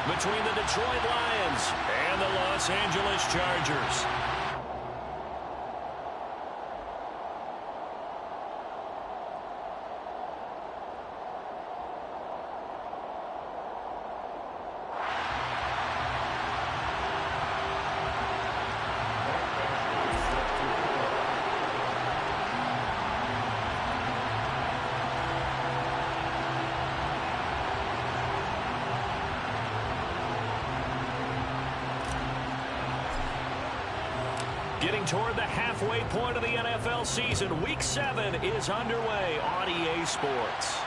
between the Detroit Lions and the Los Angeles Chargers. Getting toward the halfway point of the NFL season, Week 7 is underway on EA Sports.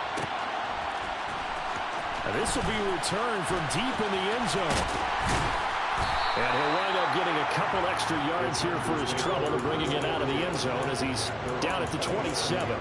And this will be a return from deep in the end zone. And he'll wind up getting a couple extra yards here for his trouble and bringing it out of the end zone as he's down at the 27.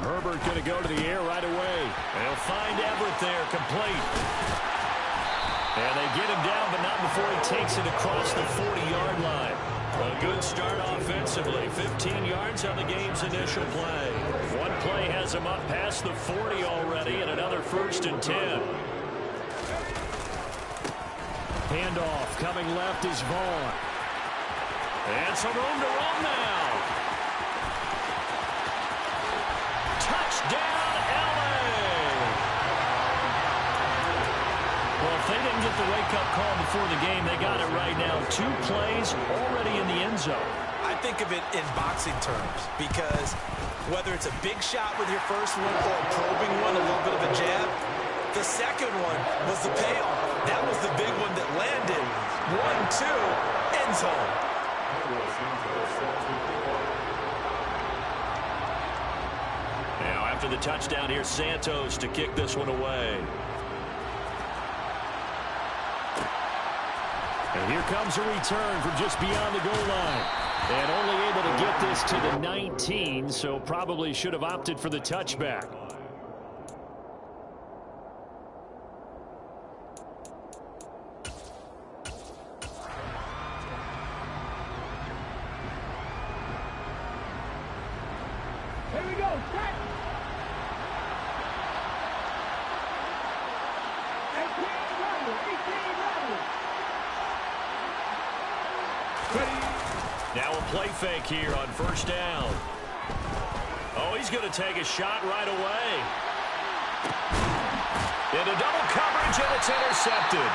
Herbert going to go to the air right away. They'll find Everett there, complete. And they get him down, but not before he takes it across the 40-yard line. A good start offensively. 15 yards on the game's initial play. One play has him up past the 40 already, and another 1st and 10. Handoff coming left is Vaughn. And some room to run now. Touchdown, LA! Well, if they didn't get the wake-up call before the game, they got it right now. 2 plays already in the end zone. I think of it in boxing terms because whether it's a big shot with your first one or a probing one, a little bit of a jab, the second one was the payoff. That was the big one that landed. 1-2, end zone. Now after the touchdown, here's Santos to kick this one away. And here comes a return from just beyond the goal line. And only able to get this to the 19, so probably should have opted for the touchback. Here we go. Set. 18 Now a play fake here on 1st down. Oh, he's going to take a shot right away. Into double coverage, and it's intercepted.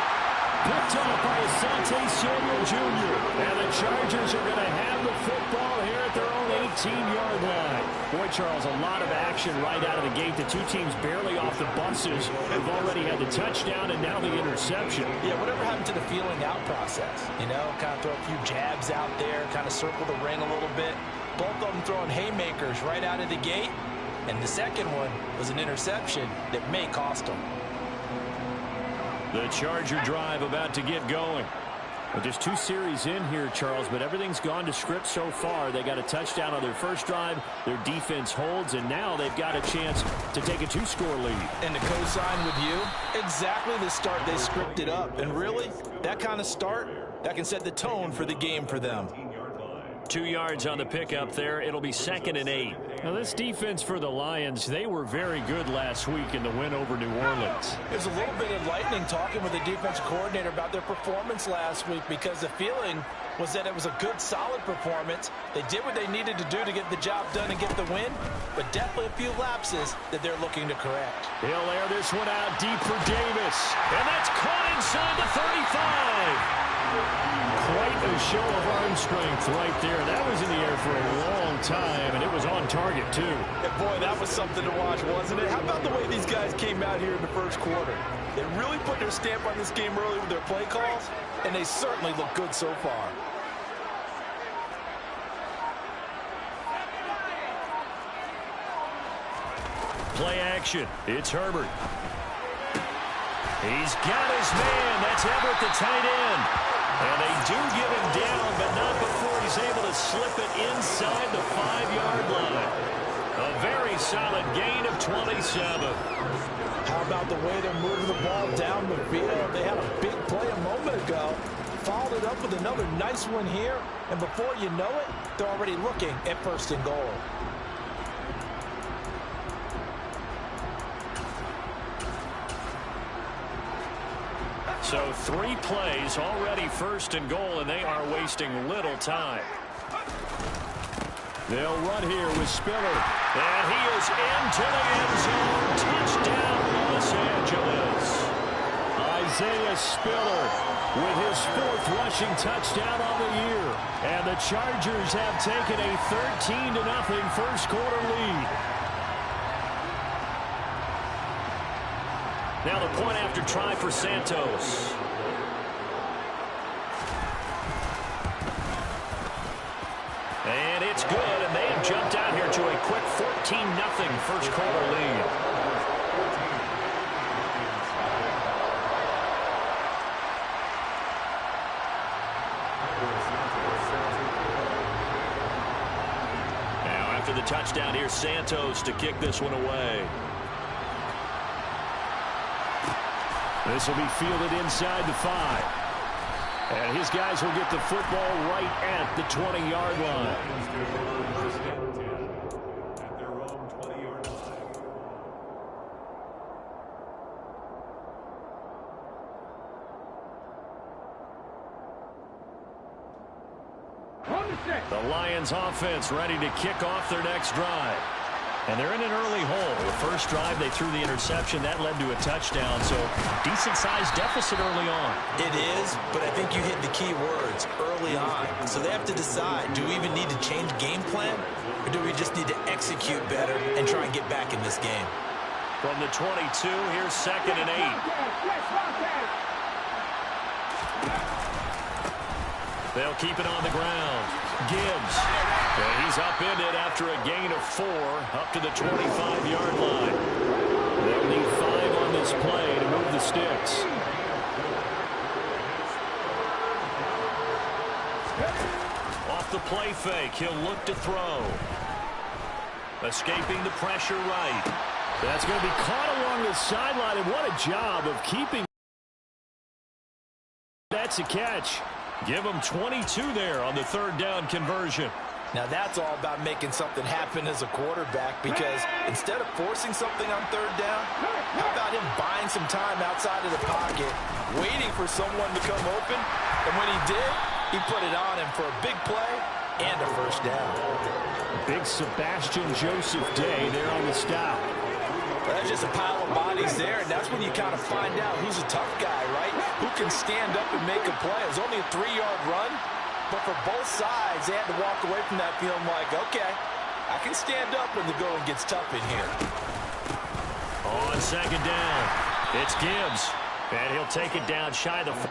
Picked off by Asante Samuel Jr. And the Chargers are going to have the football here at their own 18-yard line. Boy, Charles, a lot of action right out of the gate. The two teams barely off the buses. They've already had the touchdown and now the interception. Yeah, whatever happened to the feeling out process? You know, kind of throw a few jabs out there, kind of circle the ring a little bit. Both of them throwing haymakers right out of the gate. And the second one was an interception that may cost them. The Charger drive about to get going. Well, just 2 series in here, Charles, but everything's gone to script so far. They got a touchdown on their first drive. Their defense holds, and now they've got a chance to take a 2-score lead. And to co-sign with you, exactly the start they scripted up. And really, that kind of start, that can set the tone for the game for them. 2 yards on the pickup there. It'll be 2nd and 8. Now, this defense for the Lions, they were very good last week in the win over New Orleans. There's a little bit of lightning talking with the defensive coordinator about their performance last week because the feeling was that it was a good, solid performance. They did what they needed to do to get the job done and get the win, but definitely a few lapses that they're looking to correct. He'll air this one out deep for Davis. And that's caught inside the 35. Quite a show of arm strength right there. That was in the air for a long time, and it was on target, too. And boy, that was something to watch, wasn't it? How about the way these guys came out here in the first quarter? They really put their stamp on this game early with their play calls, and they certainly look good so far. Play action. It's Herbert. He's got his man. That's Everett, the tight end. And they do get him down, but not before he's able to slip it inside the 5-yard line. A very solid gain of 27. How about the way they're moving the ball down the field? They had a big play a moment ago. Followed it up with another nice one here. And before you know it, they're already looking at 1st and goal. So 3 plays already 1st and goal, and they are wasting little time. They'll run here with Spiller. And he is into the end zone. Touchdown, Los Angeles. Isaiah Spiller with his 4th rushing touchdown on the year. And the Chargers have taken a 13-0 first quarter lead. Now the point after try for Santos. And it's good, and they have jumped out here to a quick 14-0 first quarter lead. Now after the touchdown, here's Santos to kick this one away. This will be fielded inside the 5. And his guys will get the football right at the 20-yard line. At their own 20-yard line. The Lions offense ready to kick off their next drive. And they're in an early hole. The first drive, they threw the interception. That led to a touchdown, so decent-sized deficit early on. It is, but I think you hit the key words, early on. So they have to decide, do we even need to change game plan, or do we just need to execute better and try and get back in this game? From the 22, here's 2nd and 8. They'll keep it on the ground. Gibbs. And he's upended after a gain of 4 up to the 25-yard line. They'll need 5 on this play to move the sticks. Off the play fake, he'll look to throw. Escaping the pressure right. That's going to be caught along the sideline, and what a job of keeping. That's a catch. Give him 22 there on the 3rd down conversion. Now that's all about making something happen as a quarterback, because instead of forcing something on 3rd down, how about him buying some time outside of the pocket, waiting for someone to come open, and when he did, he put it on him for a big play and a 1st down. Big Sebastian Joseph Day there on the stop. That's just a pile of bodies there, and that's when you kind of find out who's a tough guy, right? Who can stand up and make a play. It was only a 3-yard run, but for both sides, they had to walk away from that feeling like, okay, I can stand up when the going gets tough in here. On 2nd down, it's Gibbs, and he'll take it down shy of the...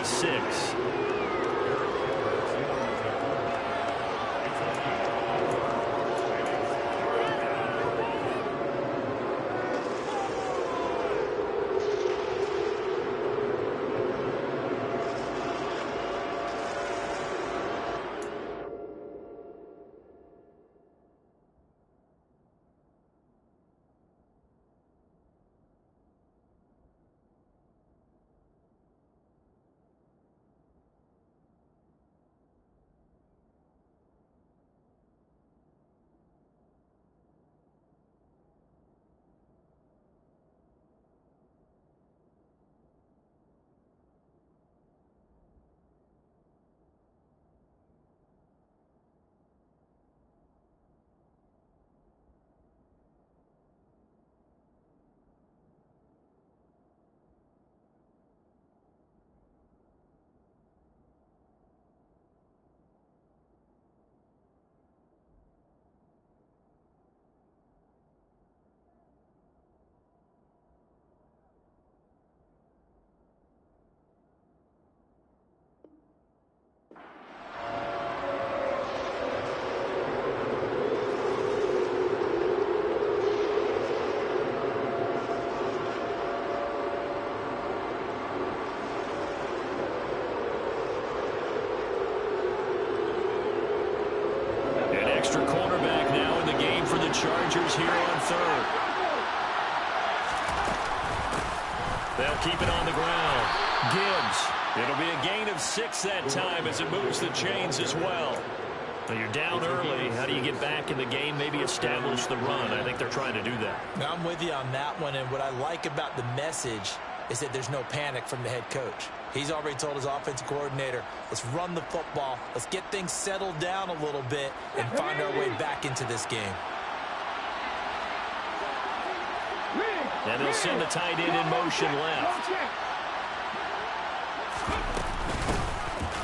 36. Extra cornerback now in the game for the Chargers here on third. They'll keep it on the ground. Gibbs. It'll be a gain of 6 that time as it moves the chains as well. Now you're down early. How do you get back in the game? Maybe establish the run. I think they're trying to do that. Now, I'm with you on that one, and what I like about the message is that there's no panic from the head coach. He's already told his offensive coordinator, let's run the football, let's get things settled down a little bit and find our way back into this game. And they'll send the tight end in motion left.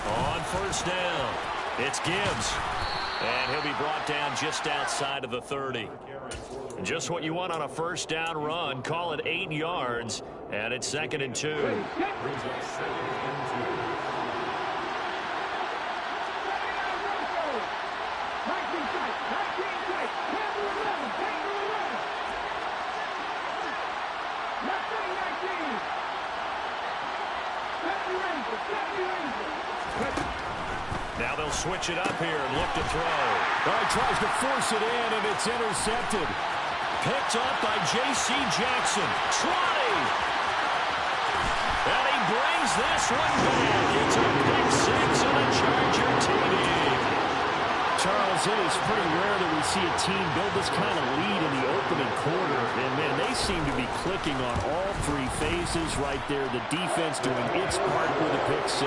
On first down, it's Gibbs. And he'll be brought down just outside of the 30. Just what you want on a first down run. Call it 8 yards, and it's 2nd and 2. Now they'll switch it up here and look to throw. He tries to force it in, and it's intercepted. Picked up by J.C. Jackson. Trotty! And he brings this one back. It's a pick 6 and a Charger TD. Charles, it is pretty rare that we see a team build this kind of lead in the opening quarter. And, man, they seem to be clicking on all 3 phases right there. The defense doing its part with a pick 6.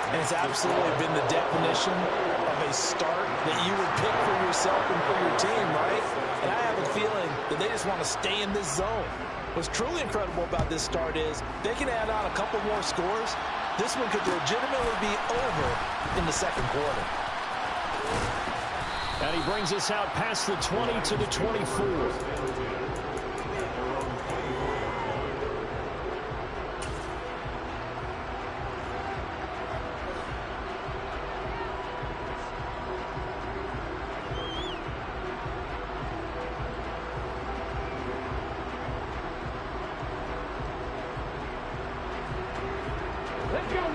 And it's absolutely been the definition of a start that you would pick for yourself and for your team, right? And I have a feeling that they just want to stay in this zone. What's truly incredible about this start is they can add on a couple more scores. This one could legitimately be over in the second quarter. And he brings us out past the 20 to the 24.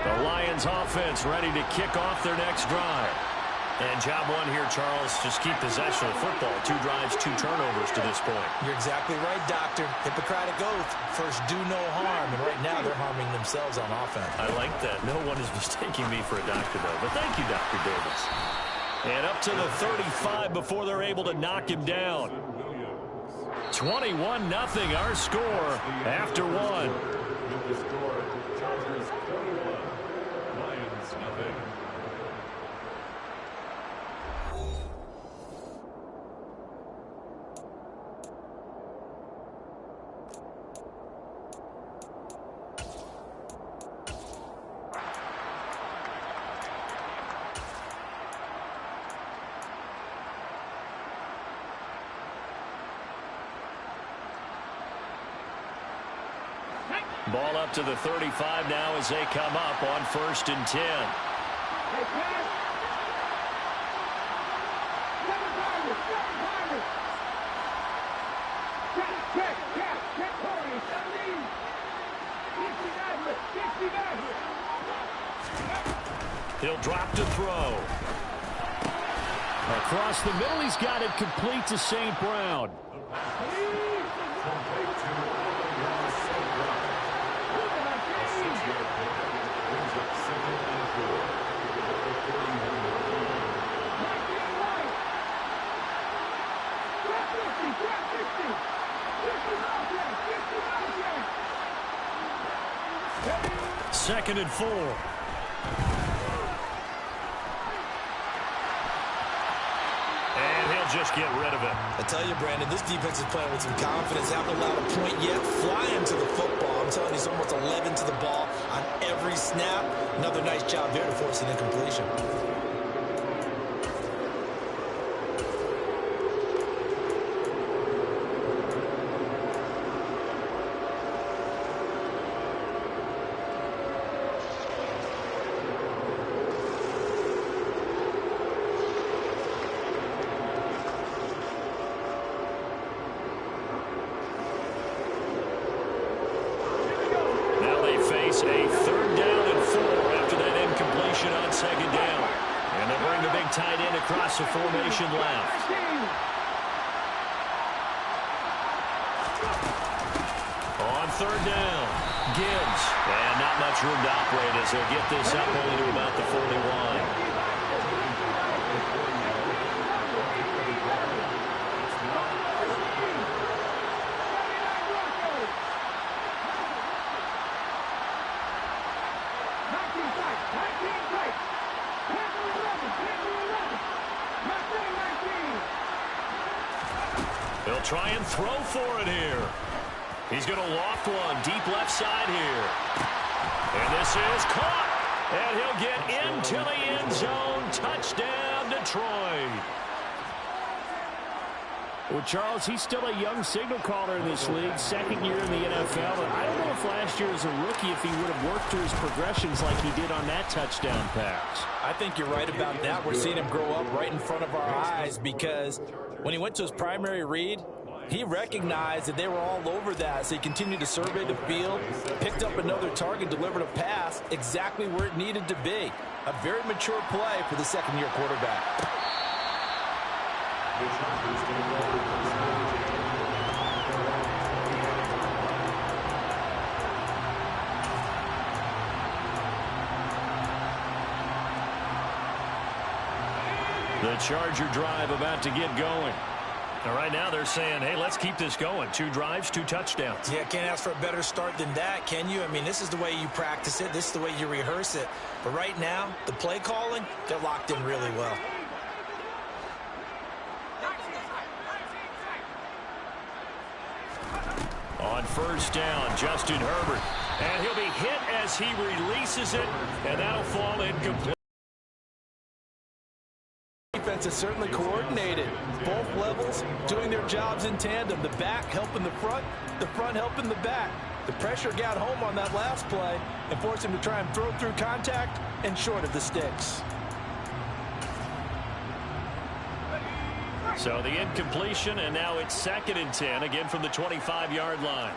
The Lions offense ready to kick off their next drive. And job one here, Charles, just keep possession of the football. 2 drives, 2 turnovers to this point. You're exactly right, Doctor. Hippocratic oath. First, do no harm. And right now, they're harming themselves on offense. I like that. No one is mistaking me for a doctor, though. But thank you, Dr. Davis. And up to the 35 before they're able to knock him down. 21-0 our score after 1. The score, Chargers 21, Lions nothing. Ball up to the 35 now as they come up on 1st and 10. Hey, pass. Check, Corey, 17. 69. He'll drop to throw. Across the middle, he's got it complete to St. Brown. Second and 4. And he'll just get rid of it. I tell you, Brandon, this defense is playing with some confidence. Haven't allowed a point yet. Flying to the football. I'm telling you, it's almost 11 to the ball on every snap. Another nice job there to force an incompletion. A 3rd down and 4 after that incompletion on 2nd down. And they'll bring the big tight end across the formation left. On 3rd down, Gibbs. And not much room to operate as they'll get this up only to about the 41. He'll try and throw for it here. He's going to loft one deep left side here. And this is caught. And he'll get into the end zone. Touchdown, Detroit. Well, Charles, he's still a young signal caller in this league, 2nd year in the NFL. And I don't know if last year as a rookie if he would have worked through his progressions like he did on that touchdown pass. I think you're right about that. We're seeing him grow up right in front of our eyes because when he went to his primary read, he recognized that they were all over that, so he continued to survey the field, picked up another target, delivered a pass exactly where it needed to be. A very mature play for the 2nd-year quarterback. The Charger drive about to get going. Now, right now they're saying, hey, let's keep this going. 2 drives, 2 touchdowns. Yeah, can't ask for a better start than that, can you? I mean, this is the way you practice it. This is the way you rehearse it. But right now, the play calling, they're locked in really well. On 1st down, Justin Herbert. And he'll be hit as he releases it, and that'll fall incomplete. Defense is certainly coordinated. Both levels doing their jobs in tandem. The back helping the front helping the back. The pressure got home on that last play and forced him to try and throw through contact and short of the sticks. So the incompletion, and now it's 2nd and 10, again from the 25-yard line.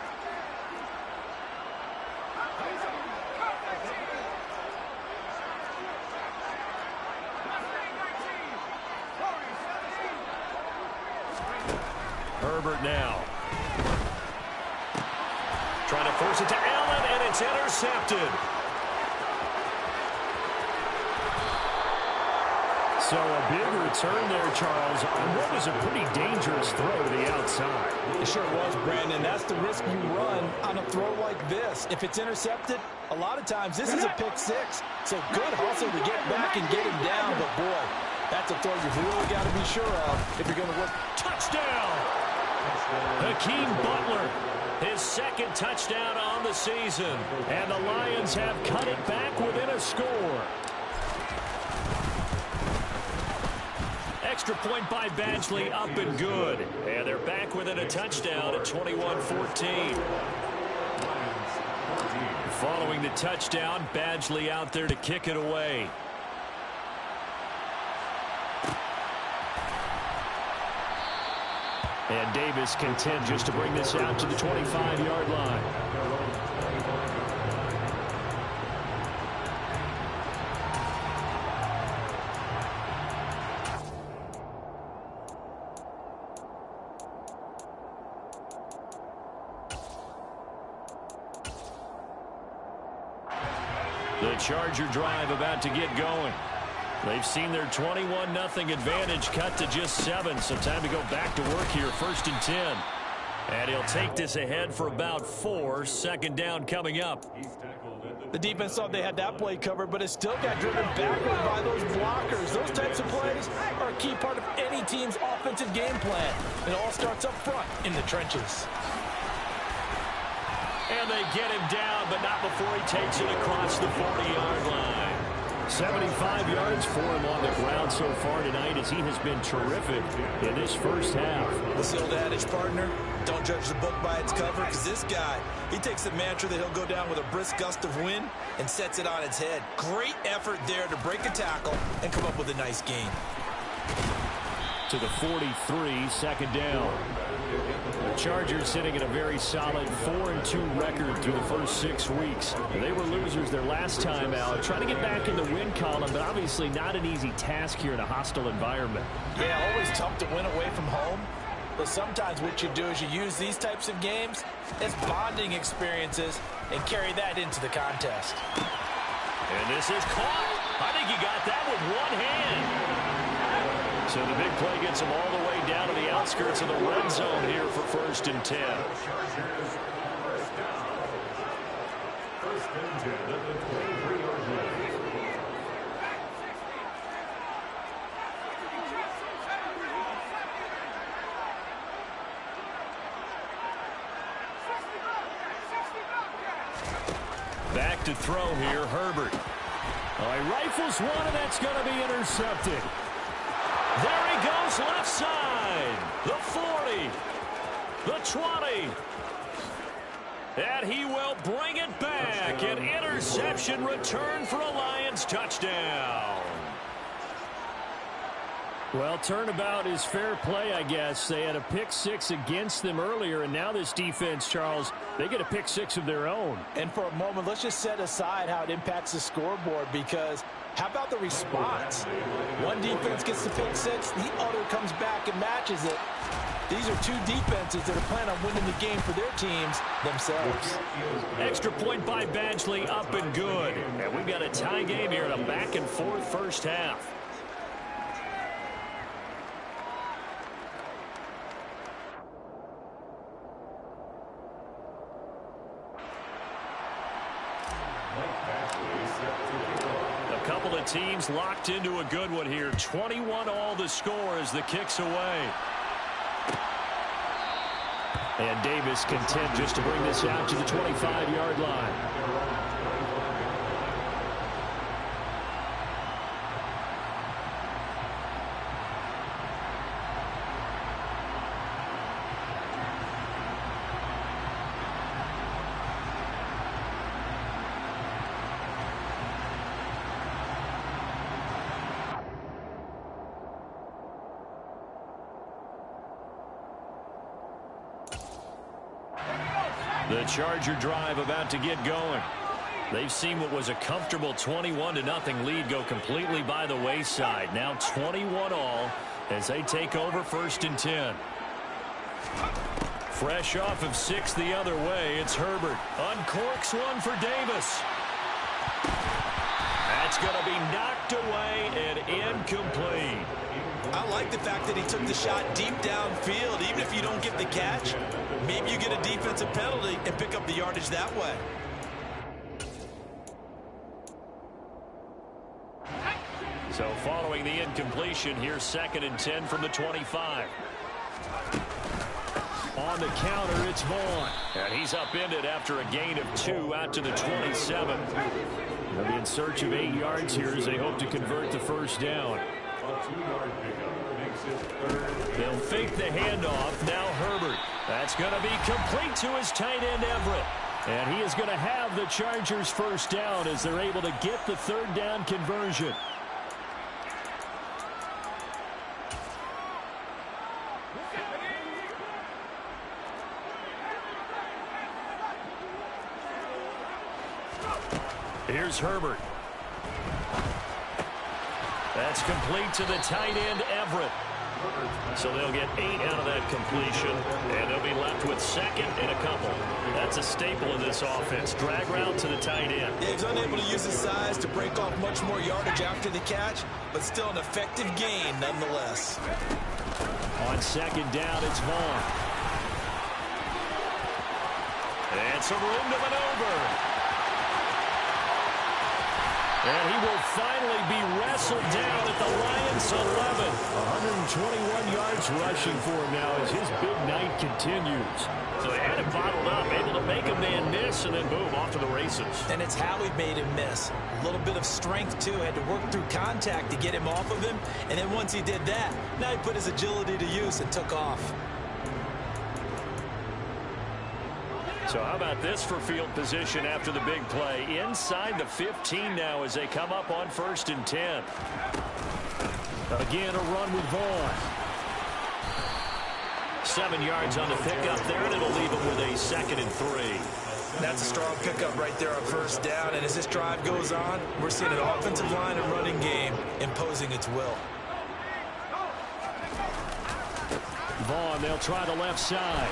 Herbert now. Trying to force it to Allen, and it's intercepted. So a big return there, Charles, on what was a pretty dangerous throw to the outside. It sure was, Brandon. That's the risk you run on a throw like this. If it's intercepted, a lot of times this is a pick 6. So good hustle to get back and get him down. But, boy, that's a throw you've really got to be sure of if you're going to work. Touchdown! Hakeem Butler, his 2nd touchdown on the season. And the Lions have cut it back within a score. Extra point by Badgley, up and good. And they're back within a touchdown at 21-14. Following the touchdown, Badgley out there to kick it away. And Davis content just to bring this out to the 25-yard line. The Charger drive about to get going. They've seen their 21-0 advantage cut to just 7, so time to go back to work here, 1st and 10. And he'll take this ahead for about 4, 2nd down coming up. The defense thought they had that play covered, but it still got driven backward by those blockers. Those types of plays are a key part of any team's offensive game plan. It all starts up front in the trenches. And they get him down, but not before he takes it across the 40-yard line. 75 yards for him on the ground so far tonight as he has been terrific in this first half. What's the old adage, partner? Don't judge the book by its cover, because this guy, he takes a mantra that he'll go down with a brisk gust of wind and sets it on its head. Great effort there to break a tackle and come up with a nice gain. To the 43, 2nd down. The Chargers sitting at a very solid 4-2 record through the first 6 weeks. They were losers their last time out, trying to get back in the win column, but obviously not an easy task here in a hostile environment. Yeah, always tough to win away from home. But sometimes what you do is you use these types of games as bonding experiences and carry that into the contest. And this is caught. I think he got that with one hand. So the big play gets him all the way down to the outskirts of the red zone here for 1st and 10. First and 10 at the 23-yard line. Back to throw here, Herbert. Oh, he rifles one, and that's going to be intercepted. There he goes, left side. The 40. The 20. And he will bring it back. An interception return for a Lions touchdown. Well, turnabout is fair play, I guess. They had a pick 6 against them earlier, and now this defense, Charles, they get a pick 6 of their own. And for a moment, let's just set aside how it impacts the scoreboard, because how about the response? One defense gets the pick 6, the other comes back and matches it. These are two defenses that are planning on winning the game for their teams themselves. Extra point by Badgley, up and good. And we've got a tie game here in a back-and-forth first half. A couple of teams locked into a good one here. 21 all the score as the kick's away. And Davis content just to bring this out to the 25-yard line. The Charger drive about to get going. They've seen what was a comfortable 21-0 lead go completely by the wayside. Now 21 all as they take over 1st and 10. Fresh off of 6 the other way, it's Herbert. Uncorks one for Davis. That's going to be knocked away and incomplete. I like the fact that he took the shot deep downfield. Even if you don't get the catch, maybe you get a defensive penalty and pick up the yardage that way. So following the incompletion, here's 2nd and 10 from the 25. On the counter, it's Vaughn. And he's upended after a gain of 2 out to the 27. They'll be in search of 8 yards here as they hope to convert the first down. They'll fake the handoff. Now Herbert. That's going to be complete to his tight end, Everett. And he is going to have the Chargers first down as they're able to get the third down conversion. Here's Herbert. That's complete to the tight end, Everett. So they'll get 8 out of that completion, and they'll be left with second and a couple. That's a staple of this offense. Drag route to the tight end. Yeah, he's unable to use his size to break off much more yardage after the catch, but still an effective gain nonetheless. On second down, it's Vaughn. And some room to maneuver. And he will finally be wrestled down at the Lions' 11. 121 yards rushing for him now as his big night continues. So they had him bottled up, able to make a man miss, and then boom, off to the races. And it's how he made him miss. A little bit of strength, too. Had to work through contact to get him off of him. And then once he did that, now he put his agility to use and took off. So how about this for field position after the big play? Inside the 15 now as they come up on 1st and 10. Again, a run with Vaughn. 7 yards on the pickup there, and it'll leave him with a 2nd and 3. That's a strong pickup right there on first down. And as this drive goes on, we're seeing an offensive line and running game imposing its will. Vaughn, they'll try the left side.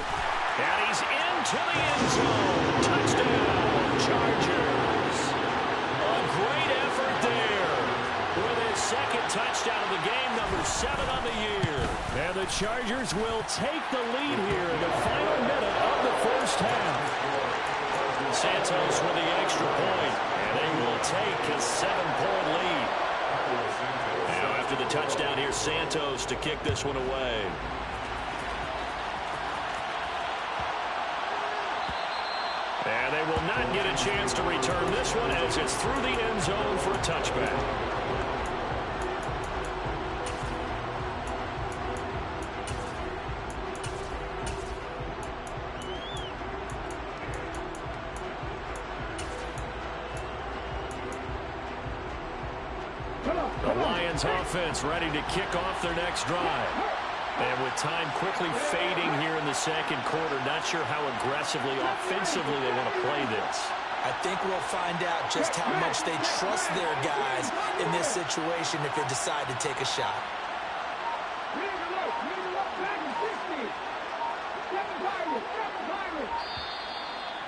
And he's into the end zone. Touchdown, Chargers. A great effort there with his 2nd touchdown of the game, number 7 on the year. And the Chargers will take the lead here in the final minute of the first half. Santos with the extra point, and they will take a 7-point lead. Now after the touchdown, here's Santos to kick this one away. And they will not get a chance to return this one as it's through the end zone for a touchback. The Lions offense ready to kick off their next drive. And with time quickly fading here in the second quarter, not sure how aggressively, offensively they want to play this. I think we'll find out just how much they trust their guys in this situation if they decide to take a shot.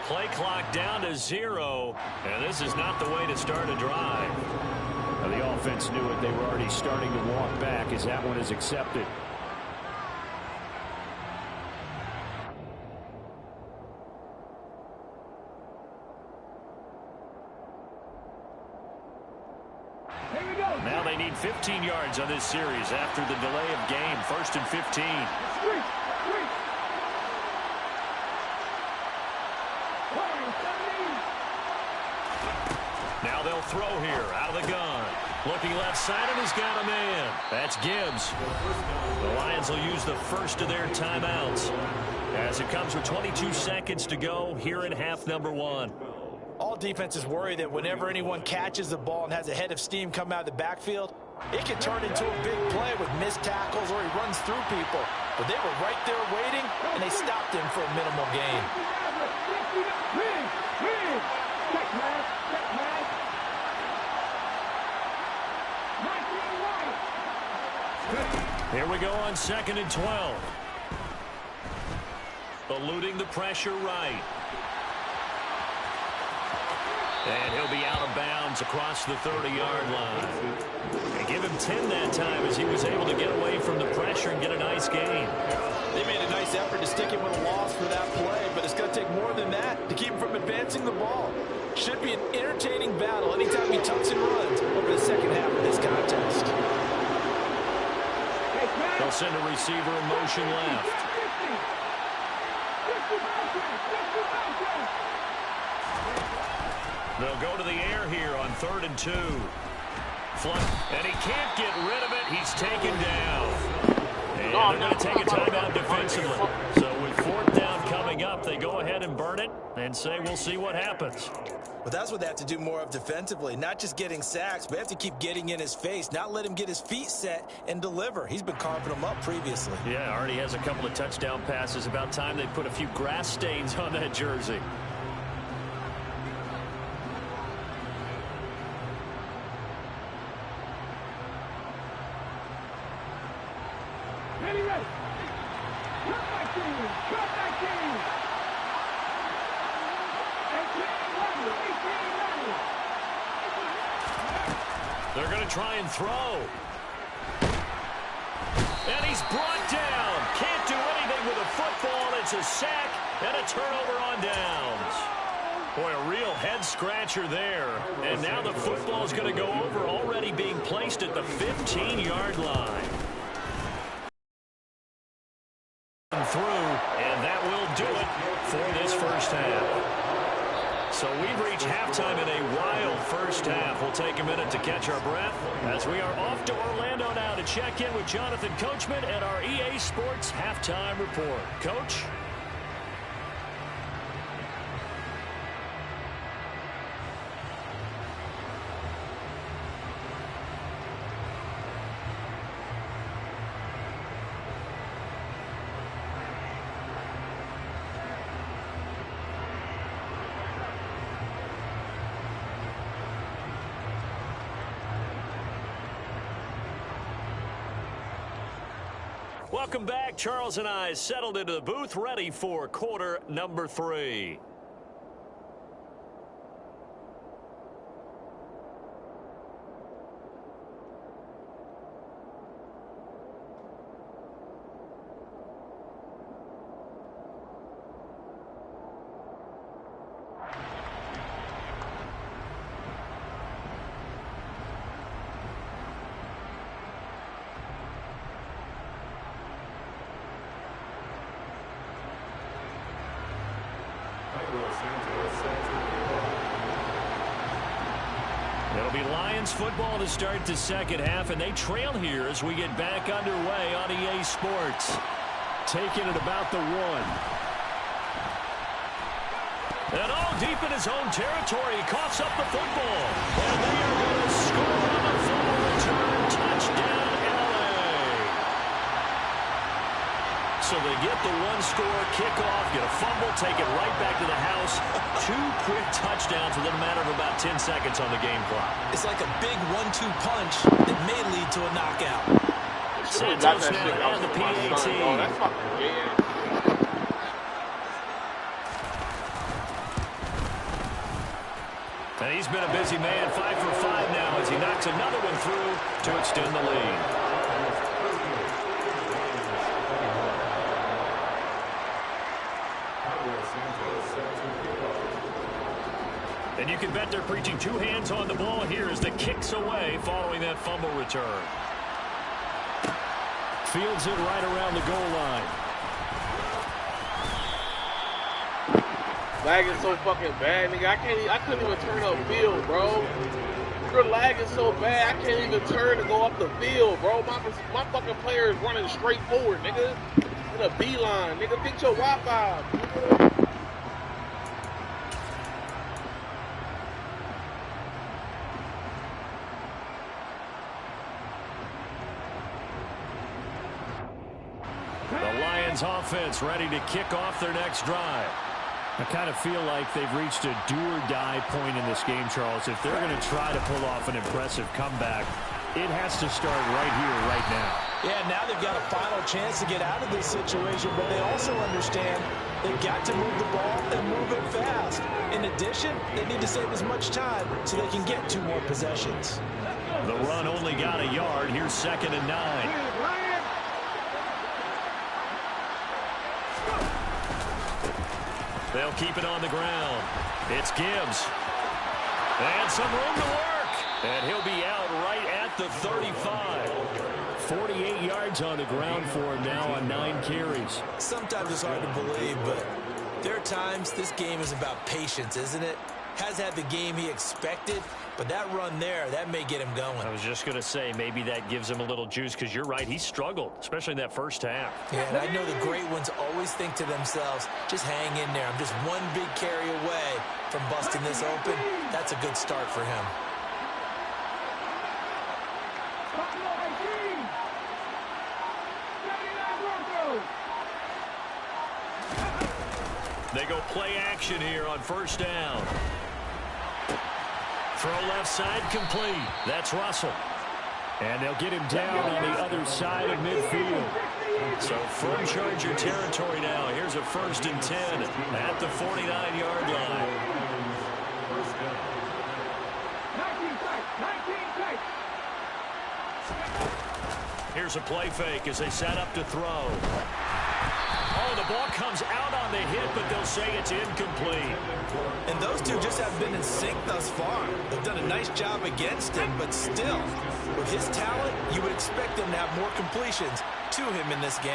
Play clock down to 0, and this is not the way to start a drive. Now, the offense knew it. They were already starting to walk back as that one is accepted. Now they need 15 yards on this series after the delay of game. 1st and 15. Now they'll throw here out of the gun. Looking left side, and he's got a man. That's Gibbs. The Lions will use the first of their timeouts as it comes with 22 seconds to go here in half number 1. All defenses worry that whenever anyone catches the ball and has a head of steam come out of the backfield, it can turn into a big play with missed tackles or he runs through people. But they were right there waiting, and they stopped him for a minimal gain. Here we go on 2nd and 12. Eluding the pressure right. And he'll be out of bounds across the 30-yard line. They give him 10 that time as he was able to get away from the pressure and get a nice gain. They made a nice effort to stick him with a loss for that play, but it's going to take more than that to keep him from advancing the ball. Should be an entertaining battle anytime he tucks and runs over the second half of this contest. They'll send a receiver in motion left. They'll go to the air here on 3rd and 2. And he can't get rid of it. He's taken down. And they're going to take a timeout defensively. So with 4th down coming lining up. They go ahead and burn it and say we'll see what happens. But that's what they have to do more of defensively, not just getting sacks, but they have to keep getting in his face, not let him get his feet set and deliver. He's been carving them up previously. Yeah, already has a couple of touchdown passes. About time they put a few grass stains on that jersey. Ready. Cut back in. Cut back in. 18-11. They're going to try and throw. And he's brought down. Can't do anything with a football. It's a sack and a turnover on downs. Boy, a real head-scratcher there. And now the football is going to go over, already being placed at the 15-yard line. Through, and that will do it for this first half. So we've reached halftime in a wild first half. We'll take a minute to catch our breath as we are off to Orlando now to check in with Jonathan Coachman at our EA Sports Halftime Report. Coach? Welcome back. Charles and I settled into the booth, ready for quarter number 3. It'll be Lions football to start the second half, and they trail here as we get back underway on EA Sports. Taking it about the 1. And all deep in his own territory, he coughs up the football. And they are going to score on the fumble return. Touchdown, LA. So they get the 1-score kickoff, get a fumble, take it right back to the house. 2 quick touchdowns within a matter of about 10 seconds on the game clock. It's like a big 1-2 punch that may lead to a knockout. Santos now on the PAT. Oh, that's fucking gay. And he's been a busy man, 5 for 5 now as he knocks another one through to extend the lead. And you can bet they're preaching 2 hands on the ball here as the kick's away following that fumble return. Fields it right around the goal line. Lagging so fucking bad, nigga. I couldn't even turn upfield, bro. You're lagging so bad, I can't even turn to go up the field, bro. My fucking player is running straight forward, nigga. In a beeline, nigga. Fix your Wi-Fi. The Lions offense ready to kick off their next drive. I kind of feel like they've reached a do-or-die point in this game, Charles. If they're going to try to pull off an impressive comeback, it has to start right here, right now. Yeah, now they've got a final chance to get out of this situation, but they also understand they've got to move the ball and move it fast. In addition, they need to save as much time so they can get 2 more possessions. The run only got a yard. Here's 2nd and 9. They'll keep it on the ground. It's Gibbs. And some room to work. And he'll be out right at the 35. 48 yards on the ground for him now on 9 carries. Sometimes it's hard to believe, but there are times this game is about patience, isn't it? has had the game he expected, but that run there, that may get him going. I was just going to say, maybe that gives him a little juice, because you're right, he struggled, especially in that first half. Yeah, and I know the great ones always think to themselves, just hang in there. I'm just one big carry away from busting this open. That's a good start for him. They go play action here on first down. Throw left side complete. That's Russell. And they'll get him down on the other side of midfield. So from Charger territory now. Here's a 1st and 10 at the 49-yard line. First down. 19 Here's a play fake as they set up to throw. Oh, the ball comes out on the hit, but they'll say it's incomplete. And those two just have been in sync thus far. They've done a nice job against him, but still, with his talent, you would expect them to have more completions to him in this game.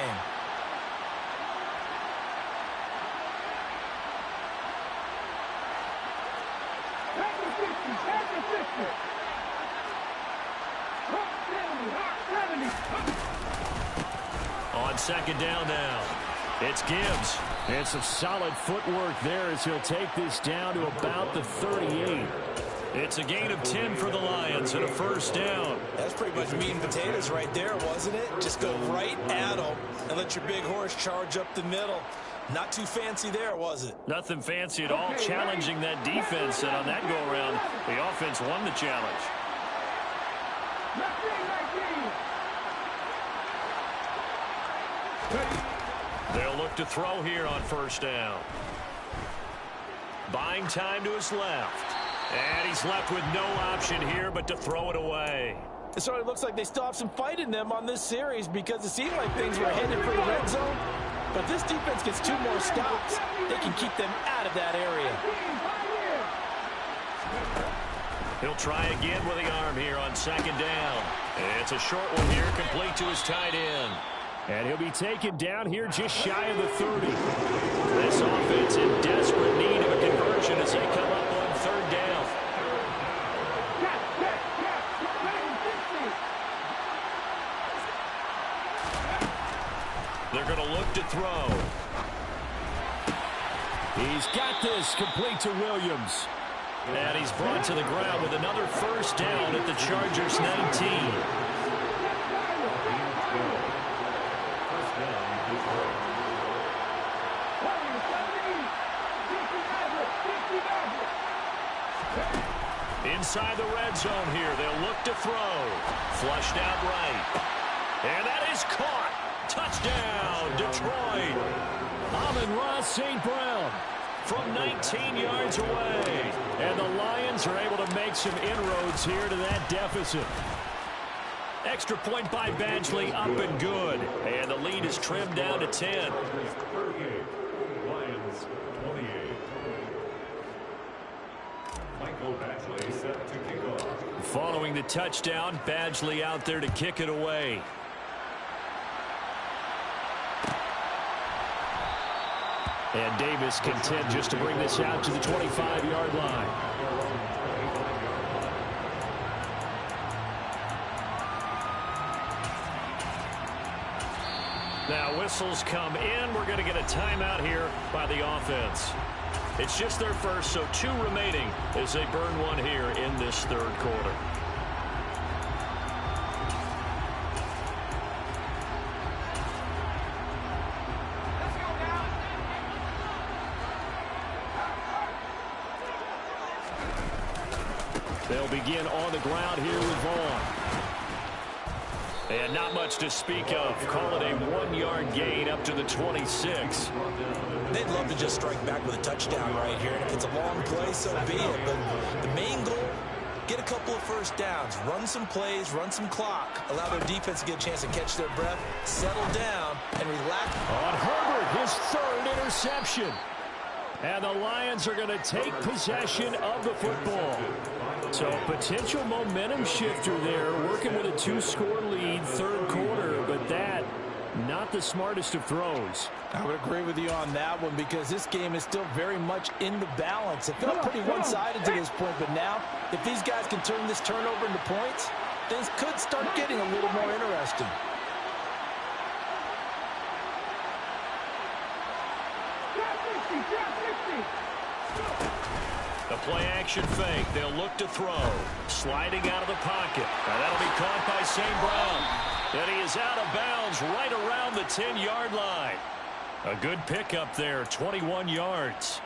On second down now, it's Gibbs. And some solid footwork there as he'll take this down to about the 38. It's a gain of 10 for the Lions and a first down. That's pretty much meat and potatoes right there, wasn't it? Just go right at them and let your big horse charge up the middle. Not too fancy there, was it? Nothing fancy at all, challenging that defense, and on that go-around, the offense won the challenge. They'll look to throw here on first down. Buying time to his left. And he's left with no option here but to throw it away. It certainly looks like they still have some fight in them on this series because it seemed like things were headed for the red zone. But this defense gets 2 more stops. They can keep them out of that area. He'll try again with the arm here on second down. It's a short one here, complete to his tight end. And he'll be taken down here just shy of the 30. This offense in desperate need of a conversion as they come up on third down. They're going to look to throw. He's got this, complete to Williams. And he's brought to the ground with another first down at the Chargers 19. Inside the red zone here, they'll look to throw. Flushed out right. And that is caught. Touchdown, Detroit. Amon-Ra St. Brown from 19 yards away. And the Lions are able to make some inroads here to that deficit. Extra point by Badgley, up and good. And the lead is trimmed down to 10. 38. Lions 28. Michael Badgley set to kick off. Following the touchdown, Badgley out there to kick it away. And Davis content just to bring this out to the 25-yard line. Now whistles come in. We're going to get a timeout here by the offense. It's just their first, so 2 remaining as they burn one here in this third quarter. They'll begin on the ground here with Vaughn. And not much to speak of. Call it a 1-yard gain up to the 26. They'd love to just strike back with a touchdown right here. And if it's a long play, so be it. But the main goal, get a couple of first downs, run some plays, run some clock, allow their defense to get a chance to catch their breath, settle down, and relax. On Herbert, his 3rd interception. And the Lions are going to take possession of the football. So potential momentum shifter there, working with a 2-score lead, third quarter, but that Not the smartest of throws. I would agree with you on that one because this game is still very much in the balance. It felt pretty one-sided to this point, but now if these guys can turn this turnover into points, things could start getting a little more interesting. The play-action fake. They'll look to throw. Sliding out of the pocket. Now that'll be caught by St. Brown. And he is out of bounds right around the 10-yard line. A good pickup there, 21 yards.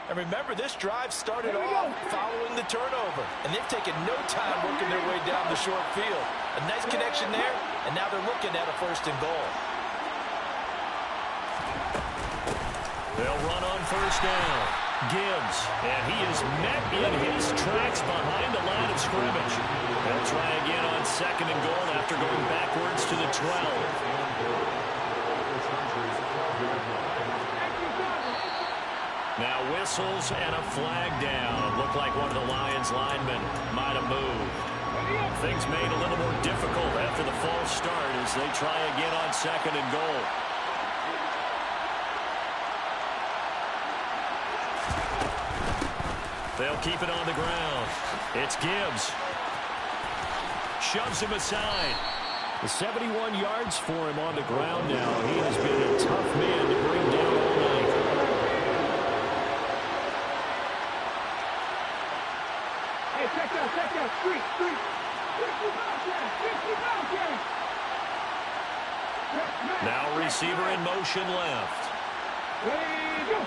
And remember, this drive started off following the turnover. And they've taken no time working their way down the short field. A nice connection there, and now they're looking at a 1st and goal. They'll run on 1st down. Gibbs, and he is met in his tracks behind the line of scrimmage. They'll try again on 2nd and goal after going backwards to the 12. Now whistles and a flag down. Looked like one of the Lions linemen might have moved. Things made a little more difficult after the false start as they try again on 2nd and goal. They'll keep it on the ground. It's Gibbs. Shoves him aside. The 71 yards for him on the ground now. He has been a tough man to bring down all night. Hey, check that. Street. 50 Now receiver in motion left. Hey, go.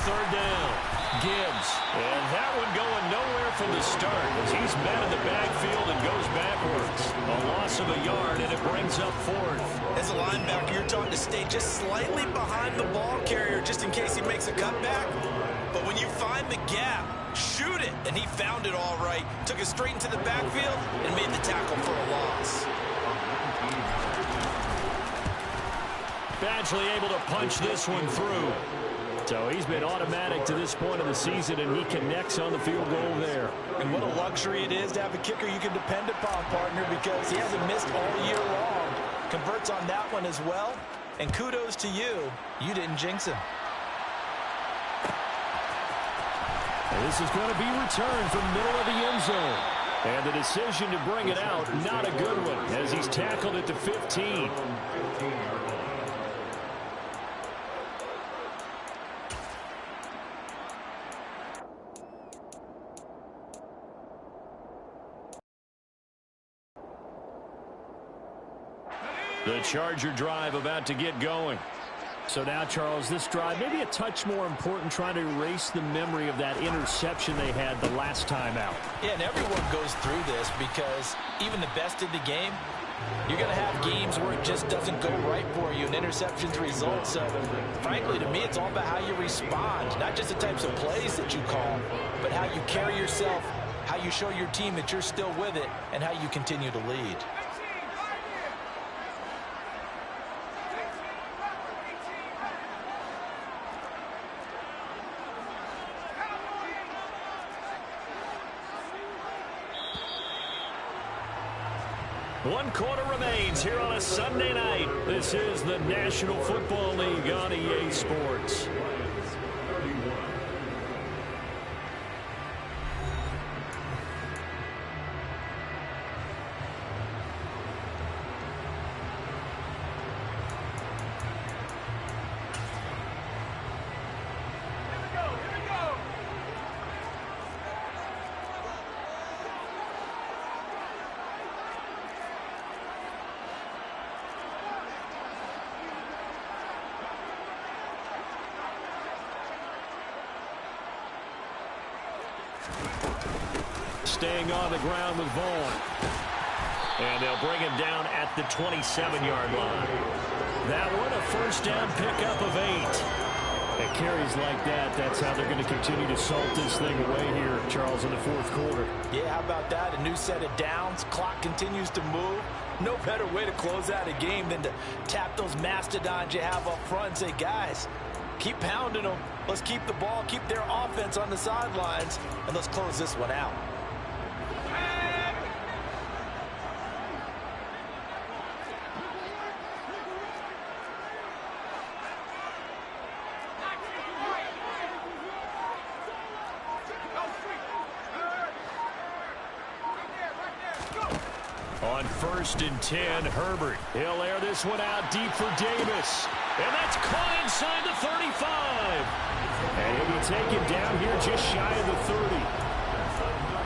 3rd down. Gibbs. And that one going nowhere from the start as he's met in the backfield and goes backwards. A loss of a yard, and it brings up 4th. As a linebacker, you're taught to stay just slightly behind the ball carrier just in case he makes a cutback. But when you find the gap, shoot it. And he found it all right. Took it straight into the backfield and made the tackle for a loss. Badgley able to punch this one through. So he's been automatic to this point of the season, and he connects on the field goal there. And what a luxury it is to have a kicker you can depend upon, partner, because he hasn't missed all year long. Converts on that one as well. And kudos to you. You didn't jinx him. And this is going to be returned from the middle of the end zone. And the decision to bring it out, not a good one, as he's tackled at the 15. The Charger drive about to get going. So now, Charles, this drive maybe a touch more important, trying to erase the memory of that interception they had the last time out. Yeah, and everyone goes through this because even the best in the game, you're going to have games where it just doesn't go right for you and interceptions result. So, frankly, to me, it's all about how you respond, not just the types of plays that you call, but how you carry yourself, how you show your team that you're still with it, and how you continue to lead. One quarter remains here on a Sunday night. This is the National Football League on EA Sports. Staying on the ground with Vaughn. And they'll bring him down at the 27-yard line. That one, a first down pickup of 8. At carries like that, that's how they're going to continue to salt this thing away here, Charles, in the fourth quarter. Yeah, how about that? A new set of downs. Clock continues to move. No better way to close out a game than to tap those mastodons you have up front and say, guys, keep pounding them. Let's keep the ball, keep their offense on the sidelines, and let's close this one out. On 1st and 10, Herbert. He'll air this one out deep for Davis. And that's caught inside the 35. And he'll be taken down here just shy of the 30.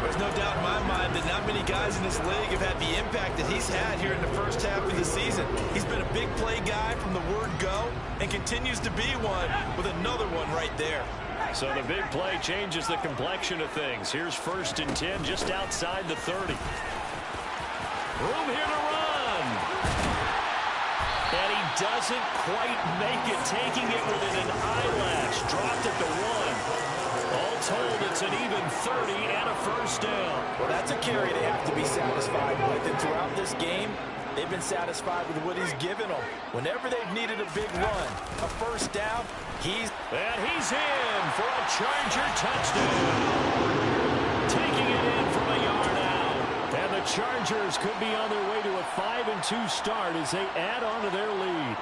There's no doubt in my mind that not many guys in this league have had the impact that he's had here in the first half of the season. He's been a big play guy from the word go and continues to be one with another one right there. So the big play changes the complexion of things. Here's 1st and 10 just outside the 30. Room here to run. And he doesn't quite make it, taking it within an eyelash. Dropped at the 1. All told, it's an even 30 and a first down. Well, that's a carry they have to be satisfied with. And throughout this game, they've been satisfied with what he's given them. Whenever they've needed a big run, a first down, he's in for a Charger touchdown. Taking it in from a yard out. And the Chargers could be on their way to a 5-2 start as they add on to their lead.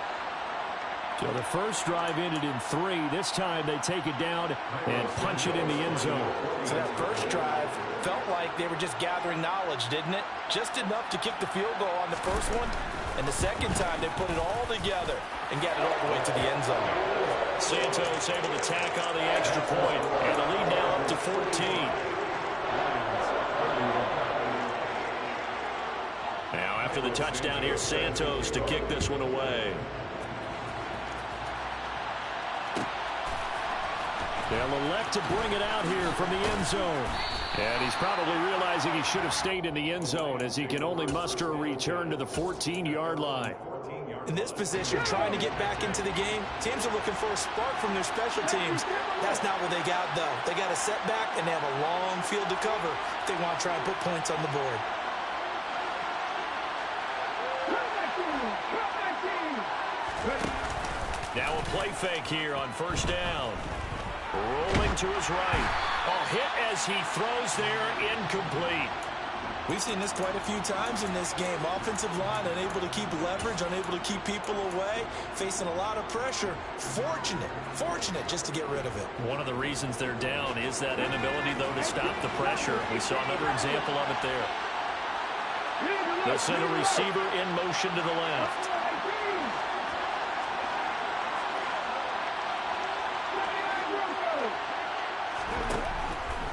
So the first drive ended in 3. This time they take it down and punch it in the end zone. So that first drive felt like they were just gathering knowledge, didn't it? Just enough to kick the field goal on the first one. And the second time they put it all together and got it all the way to the end zone. Santos able to tack on the extra point. And the lead now up to 14. Now after the touchdown, here's Santos to kick this one away. They'll elect to bring it out here from the end zone. And he's probably realizing he should have stayed in the end zone as he can only muster a return to the 14-yard line. In this position, trying to get back into the game, teams are looking for a spark from their special teams. That's not what they got, though. They got a setback, and they have a long field to cover if they want to try and put points on the board. Now a play fake here on first down. Rolling to his right. A hit as he throws there, incomplete. We've seen this quite a few times in this game. Offensive line unable to keep leverage, unable to keep people away, facing a lot of pressure. Fortunate just to get rid of it. One of the reasons they're down is that inability, though, to stop the pressure. We saw another example of it there. They'll send a receiver in motion to the left.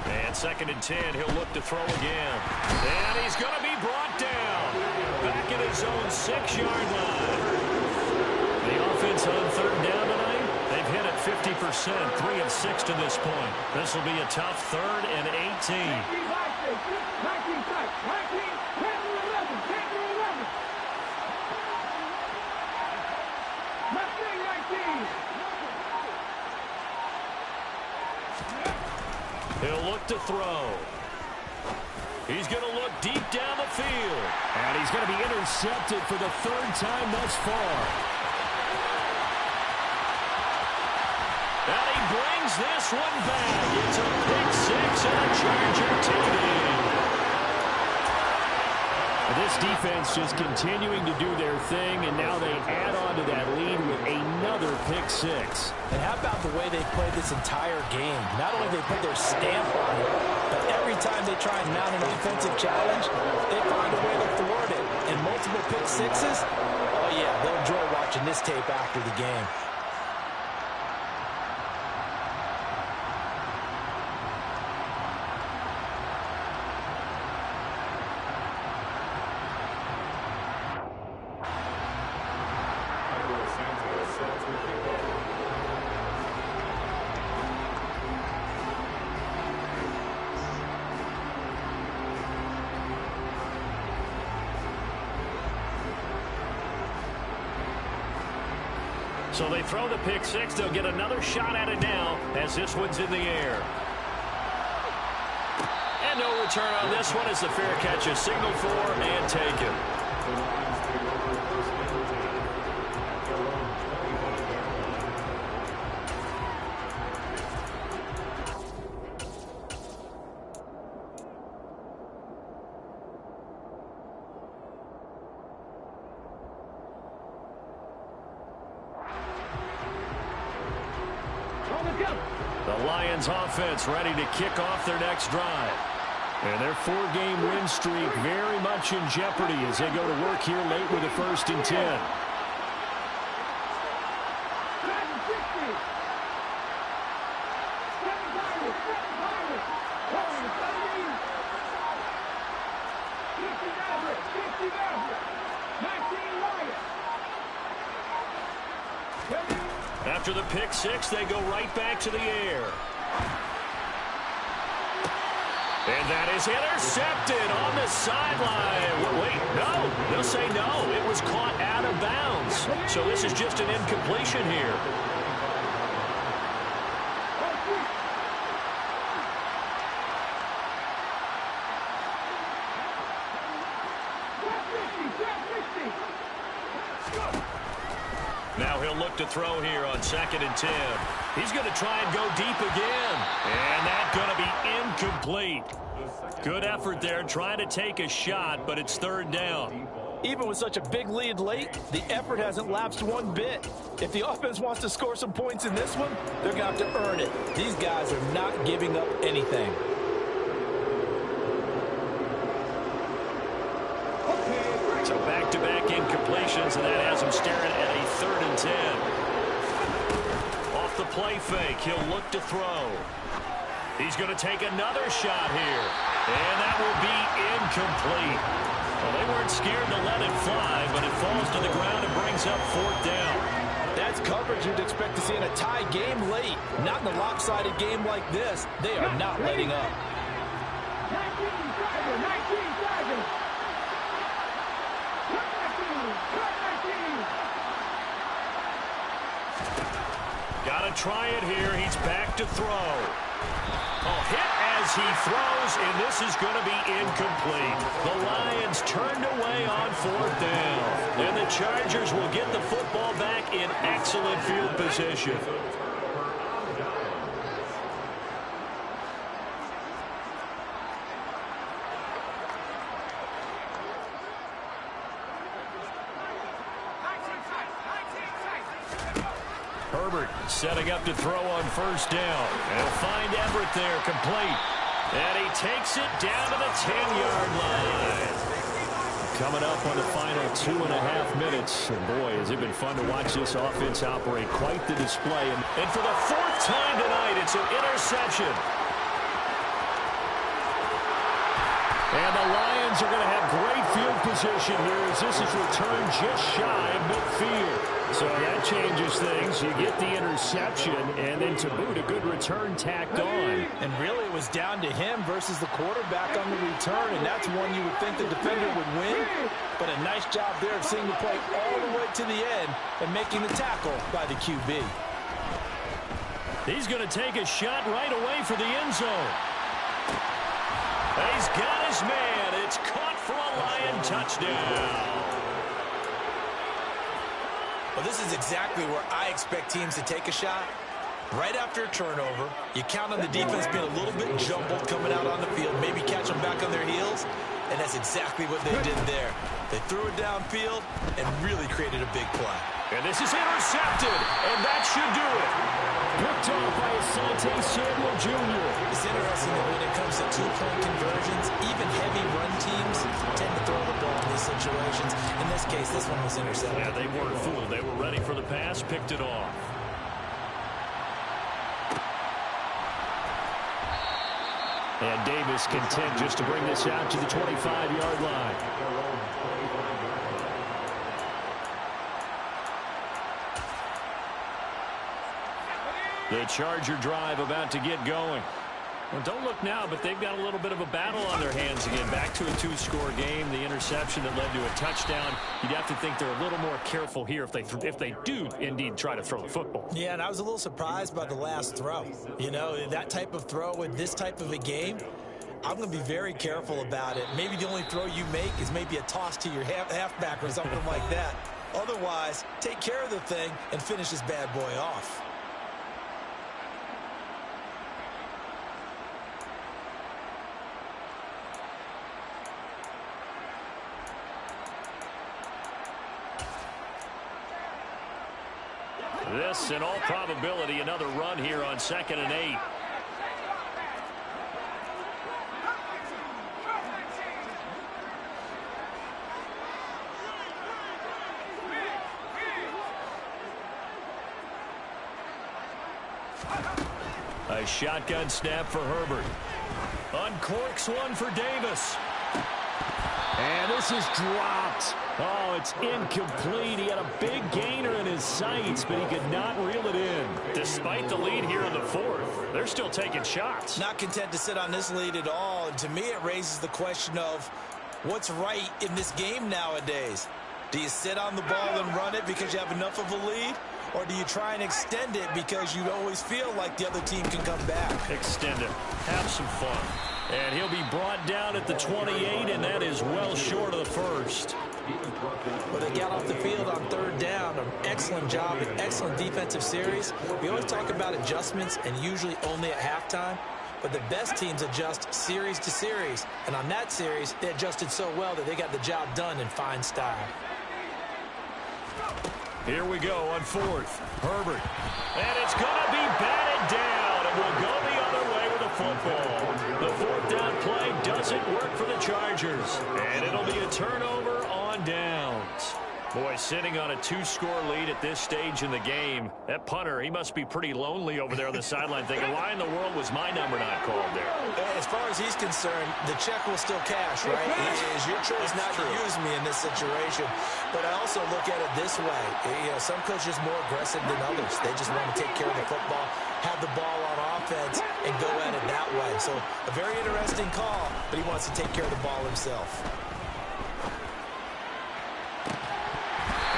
And 2nd and 10, he'll look to throw again. And he's going to be brought down. Back at his own 6-yard line. The offense on 3rd down tonight, they've hit it 50%, 3 of 6 to this point. This will be a tough 3rd and 18. He'll look to throw. He's going to look deep down the field. And he's going to be intercepted for the 3rd time thus far. And he brings this one back. It's a pick 6 and a Charger TD. This defense just continuing to do their thing, and now they add on to that lead with another pick 6. And how about the way they played this entire game? Not only they put their stamp on it, but every time they try and mount an offensive challenge, they find a way to thwart it. And multiple pick 6s, oh yeah, they'll enjoy watching this tape after the game. So they throw the pick 6. They'll get another shot at it now as this one's in the air. And no return on this one as the fair catch is signaled for and taken. The Lions offense ready to kick off their next drive. And their 4-game win streak very much in jeopardy as they go to work here late with a 1st and 10. After the pick six, they go right back to the air. And that is intercepted on the sideline. Wait, no. They'll say no. It was caught out of bounds. So this is just an incompletion here. Now he'll look to throw here on 2nd and 10. He's going to try and go deep again. And that's going to be incomplete. Good effort there trying to take a shot, but it's 3rd down. Even with such a big lead late, the effort hasn't lapsed one bit. If the offense wants to score some points in this one, they're going to have to earn it. These guys are not giving up anything. So back-to-back incompletions, and that has him staring at a 3rd and 10. Off the play fake, he'll look to throw. He's going to take another shot here, and that will be incomplete. Well, they weren't scared to let it fly, but it falls to the ground and brings up 4th down. That's coverage you'd expect to see in a tie game late. Not in a lopsided game like this. They are not letting up. 19 Got to try it here. He's back to throw. Oh, hit as he throws, and this is going to be incomplete. The Lions turned away on 4th down. And the Chargers will get the football back in excellent field position. Herbert setting up to throw on 1st down. And he'll find Everett there, complete. And he takes it down to the 10-yard line. Coming up on the final 2.5 minutes. And boy, has it been fun to watch this offense operate. Quite the display. And for the 4th time tonight, it's an interception. And the Lions are going to have great field position here as this is returned just shy of midfield. So that changes things. You get the interception, and then to boot, a good return tacked on. And really, it was down to him versus the quarterback on the return, and that's one you would think the defender would win. But a nice job there of seeing the play all the way to the end and making the tackle by the QB. He's going to take a shot right away for the end zone. He's got his man. It's caught for a Lion touchdown. Well, this is exactly where I expect teams to take a shot. Right after a turnover, you count on the defense being a little bit jumbled coming out on the field, maybe catch them back on their heels, and that's exactly what they did there. They threw it downfield and really created a big play. And this is intercepted, and that should do it. Picked off by Asante Samuel Jr. It's interesting that when it comes to two-point conversions, even heavy run teams tend to throw the ball in these situations. In this case, this one was intercepted. Yeah, they weren't fooled. They were ready for the pass, picked it off. And Davis content just to bring this out to the 25-yard line. The Charger drive about to get going. Well, don't look now, but they've got a little bit of a battle on their hands again. Back to a 2-score game. The interception that led to a touchdown. You'd have to think they're a little more careful here if they do indeed try to throw the football. Yeah, and I was a little surprised by the last throw. You know, that type of throw in this type of a game, I'm going to be very careful about it. Maybe the only throw you make is maybe a toss to your halfback or something like that. Otherwise, take care of the thing and finish this bad boy off. This, in all probability, another run here on 2nd and 8. A shotgun snap for Herbert. Uncorks one for Davis. And this is dropped. Oh, it's incomplete. He had a big gainer in his sights, but he could not reel it in. Despite the lead here in the fourth, they're still taking shots. Not content to sit on this lead at all. And to me, it raises the question of what's right in this game nowadays. Do you sit on the ball and run it because you have enough of a lead? Or do you try and extend it because you always feel like the other team can come back? Extend it. Have some fun. And he'll be brought down at the 28, and that is well short of the first. Well, they got off the field on third down. An excellent job, an excellent defensive series. We always talk about adjustments, and usually only at halftime. But the best teams adjust series to series. And on that series, they adjusted so well that they got the job done in fine style. Here we go on fourth. Herbert. And it's going to be batted down. And we'll go the other way with the football. The fourth down play doesn't work for the Chargers. And it'll be a turnover on downs. Boy, sitting on a two-score lead at this stage in the game, that punter, he must be pretty lonely over there on the sideline thinking, why in the world was my number not called there? As far as he's concerned, the check will still cash, right? It is your choice not to use me in this situation. But I also look at it this way. You know, some coaches are more aggressive than others. They just want to take care of the football, have the ball on offense, and go at it that way. So a very interesting call, but he wants to take care of the ball himself.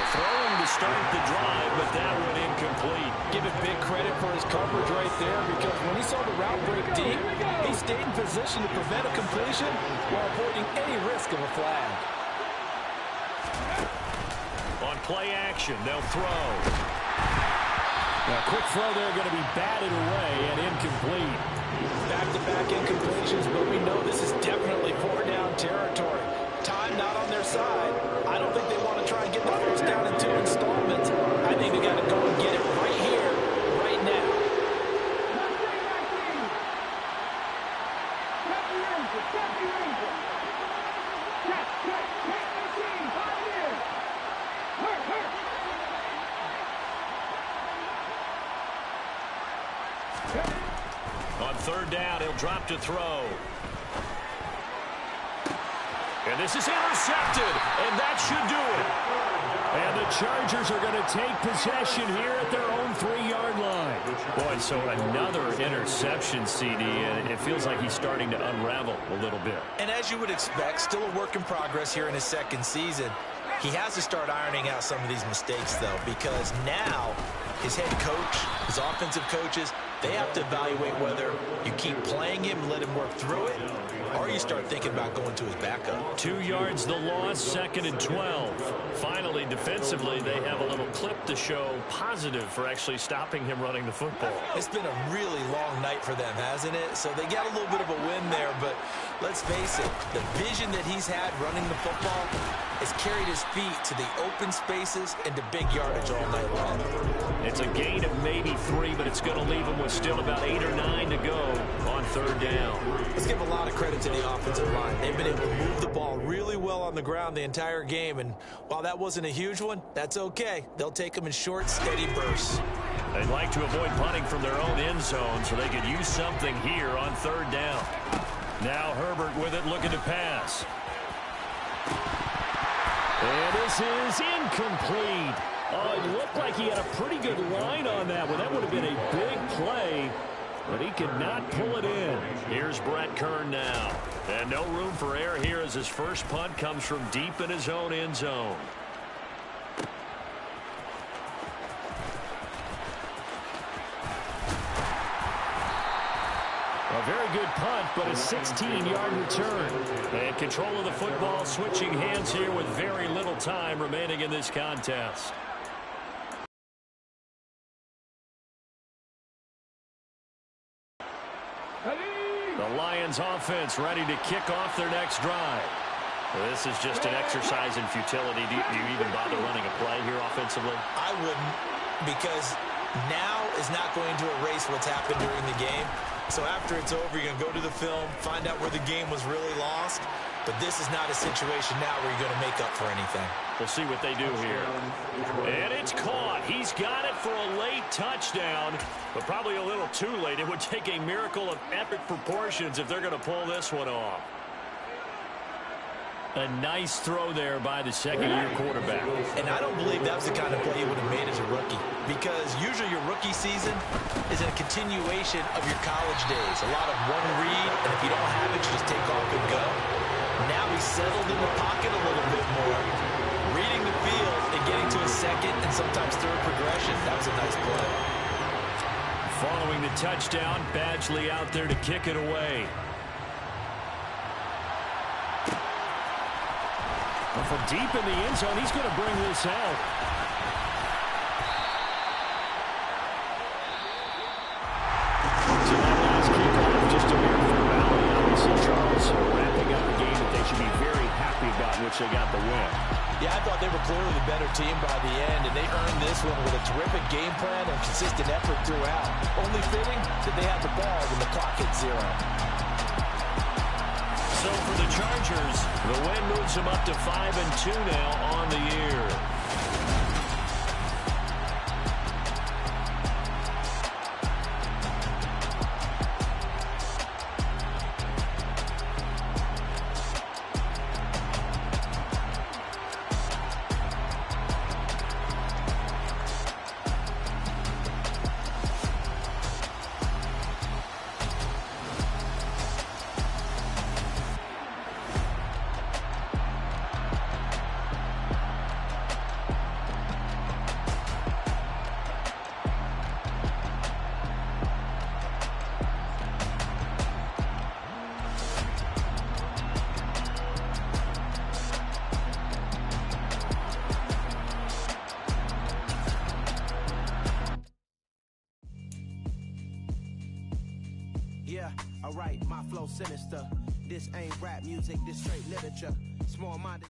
Throwing to start the drive, but that one incomplete. Give it big credit for his coverage right there, because when he saw the route break deep, he stayed in position to prevent a completion while avoiding any risk of a flag. On play action, they'll throw. A quick throw there going to be batted away and incomplete. Back-to-back incompletions, but we know this is definitely four-down territory. Time not on their side. I don't think they want to try and get the first down in two installments. I think they got to go and get it right here, right now. On third down, he'll drop to throw. And this is intercepted, and that should do it. And the Chargers are going to take possession here at their own 3-yard line. Boy, so another interception, CD, and it feels like he's starting to unravel a little bit. And as you would expect, still a work in progress here in his second season. He has to start ironing out some of these mistakes, though, because now his head coach, his offensive coaches, they have to evaluate whether you keep playing him and let him work through it, or you start thinking about going to his backup. 2 yards the loss, 2nd and 12. Finally, defensively, they have a little clip to show positive for actually stopping him running the football. It's been a really long night for them, hasn't it? So they got a little bit of a win there, but let's face it, the vision that he's had running the football has carried his feet to the open spaces and to big yardage all night long. It's a gain of maybe 3, but it's going to leave him with still about 8 or 9 to go on third down. Let's give a lot of credit to the offensive line. They've been able to move the ball really well on the ground the entire game, and while that wasn't a huge one, that's okay. They'll take them in short, steady bursts. They'd like to avoid punting from their own end zone so they could use something here on third down. Now Herbert with it, looking to pass. And this is incomplete. Oh, it looked like he had a pretty good line on that one. That would have been a big play, but he could not pull it in. Here's Brett Kern now. And no room for error here as his first punt comes from deep in his own end zone. A very good punt, but a 16-yard return. And control of the football, switching hands here with very little time remaining in this contest. The Lions offense ready to kick off their next drive. Well, this is just an exercise in futility. Do you even bother running a play here offensively? I wouldn't, because now is not going to erase what's happened during the game. So after it's over, you're going to go to the film, find out where the game was really lost. But this is not a situation now where you're going to make up for anything. We'll see what they do here. And it's caught. He's got it for a late touchdown, but probably a little too late. It would take a miracle of epic proportions if they're going to pull this one off. A nice throw there by the second-year quarterback. And I don't believe that was the kind of play he would have made as a rookie, because usually your rookie season is a continuation of your college days. A lot of one read, and if you don't have it, you just take off and go. Now he's settled in the pocket a little bit more, reading the field and getting to a second and sometimes third progression. That was a nice play. Following the touchdown, Badgley out there to kick it away. From deep in the end zone, he's going to bring this out. So that last kickoff, just a mere formality. Obviously, Charles wrapping up a game that they should be very happy about, in which they got the win. Yeah, I thought they were clearly the better team by the end, and they earned this one with a terrific game plan and consistent effort throughout. Only fitting that they had the ball when the clock hit 0. So for the Chargers, the win moves them up to 5-2 now on the year. Yeah, alright, my flow sinister. This ain't rap music, this straight literature. Small-minded.